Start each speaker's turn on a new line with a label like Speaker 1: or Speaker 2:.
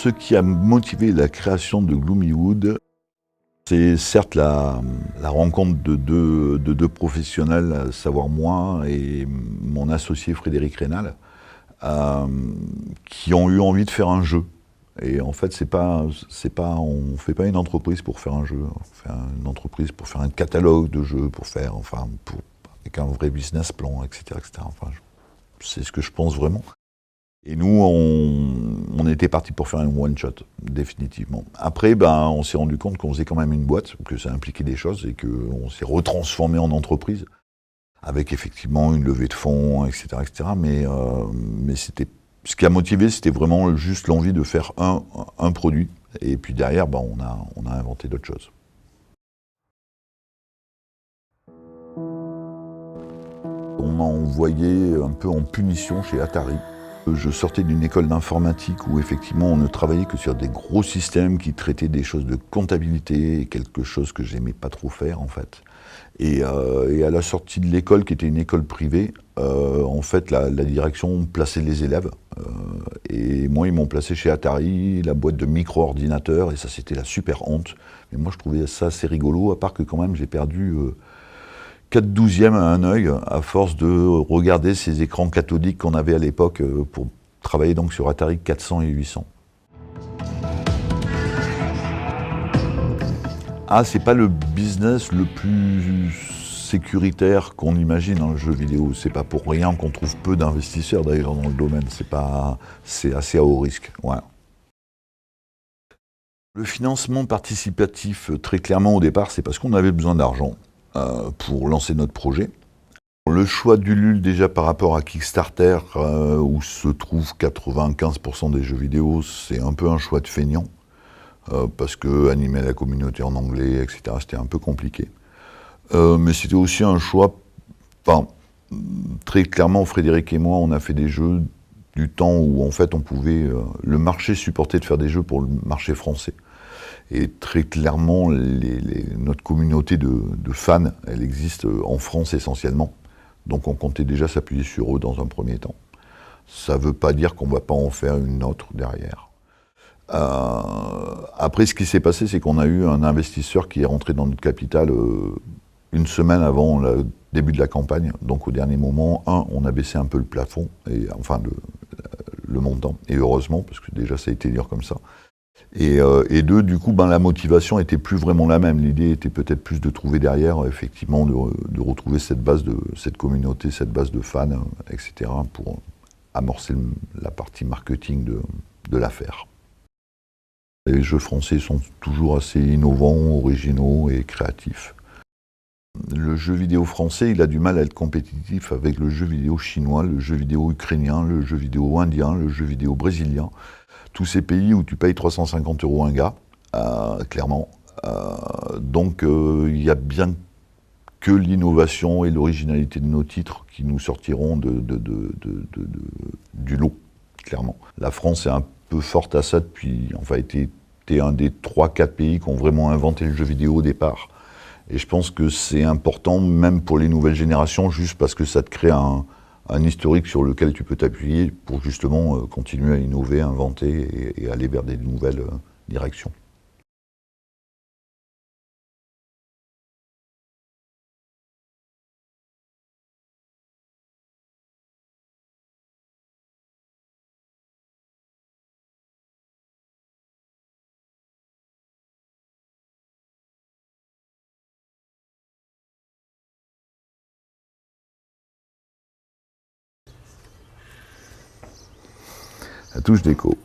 Speaker 1: Ce qui a motivé la création de Gloomywood, c'est certes la rencontre de deux professionnels, à savoir moi et mon associé Frédéric Rénal, qui ont eu envie de faire un jeu. Et en fait, on fait pas une entreprise pour faire un jeu, on fait une entreprise pour faire un catalogue de jeux, avec un vrai business plan, etc., etc. Enfin, c'est ce que je pense vraiment. Et nous, on était parti pour faire un one-shot, définitivement. Après, on s'est rendu compte qu'on faisait quand même une boîte, que ça impliquait des choses et qu'on s'est retransformé en entreprise, avec effectivement une levée de fonds, etc., etc. Mais ce qui a motivé, c'était vraiment juste l'envie de faire un produit. Et puis derrière, on a inventé d'autres choses. On m'a envoyé un peu en punition chez Atari. Je sortais d'une école d'informatique où effectivement on ne travaillait que sur des gros systèmes qui traitaient des choses de comptabilité, quelque chose que j'aimais pas trop faire en fait. Et à la sortie de l'école, qui était une école privée, en fait la direction plaçait les élèves. Et moi ils m'ont placé chez Atari, la boîte de micro-ordinateurs, et ça c'était la super honte. Mais moi je trouvais ça assez rigolo, à part que quand même j'ai perdu 4/12 à un œil, à force de regarder ces écrans cathodiques qu'on avait à l'époque pour travailler donc sur Atari 400 et 800. Ah, c'est pas le business le plus sécuritaire qu'on imagine dans le jeu vidéo. C'est pas pour rien qu'on trouve peu d'investisseurs d'ailleurs dans le domaine. C'est assez à haut risque. Ouais. Le financement participatif, très clairement au départ, c'est parce qu'on avait besoin d'argent pour lancer notre projet. Le choix d'Ulule déjà par rapport à Kickstarter, où se trouvent 95% des jeux vidéo, c'est un peu un choix de feignant, parce que animer la communauté en anglais, etc., c'était un peu compliqué. Mais c'était aussi un choix, enfin, très clairement, Frédéric et moi, on a fait des jeux du temps où en fait on pouvait, le marché supportait de faire des jeux pour le marché français. Et très clairement, notre communauté de fans, elle existe en France essentiellement. Donc on comptait déjà s'appuyer sur eux dans un premier temps. Ça ne veut pas dire qu'on ne va pas en faire une autre derrière. Après, ce qui s'est passé, c'est qu'on a eu un investisseur qui est rentré dans notre capital une semaine avant le début de la campagne. Donc au dernier moment, on a baissé un peu le plafond, le montant, et heureusement, parce que déjà ça a été dur comme ça. Et deux, du coup, la motivation était plus vraiment la même. L'idée était peut-être plus de trouver derrière, effectivement, de retrouver cette communauté, cette base de fans, etc., pour amorcer la partie marketing de l'affaire. Les jeux français sont toujours assez innovants, originaux et créatifs. Le jeu vidéo français, il a du mal à être compétitif avec le jeu vidéo chinois, le jeu vidéo ukrainien, le jeu vidéo indien, le jeu vidéo brésilien. Tous ces pays où tu payes 350 € un gars, clairement. Donc il y a bien que l'innovation et l'originalité de nos titres qui nous sortiront du lot, clairement. La France est un peu forte à ça depuis, était un des 3-4 pays qui ont vraiment inventé le jeu vidéo au départ. Et je pense que c'est important, même pour les nouvelles générations, juste parce que ça te crée un historique sur lequel tu peux t'appuyer pour justement continuer à innover, inventer et aller vers des nouvelles directions. Ça touche d'écho.